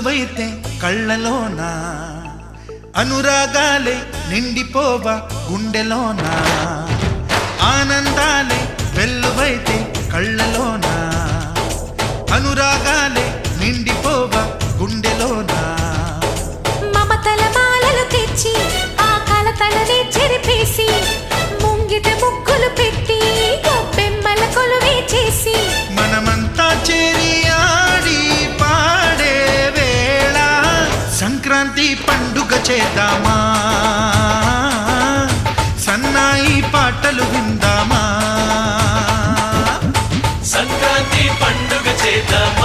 వెల్లువైతే కళ్ళలోన అనురాగాలే నిండిపోవా గుండెలోన ఆనందాలే వెల్లువైతే కళ్ళలోన అనురాగాలే నిండిపోవా గుండెలోన మమతల మాలలు తెచ్చి ఆ కలతలనే చెరిపేసి ముంగిట ముగ్గులు పెట్టి గొప్పెమ్మల కొలువే చేసి మనమంతా చేరి ఆడి పాడే వేళ సంక్రాంతి పండుగ చేద్దామా సన్నాయి పాటలు విందామా సంక్రాంతి పండుగ చేద్దామా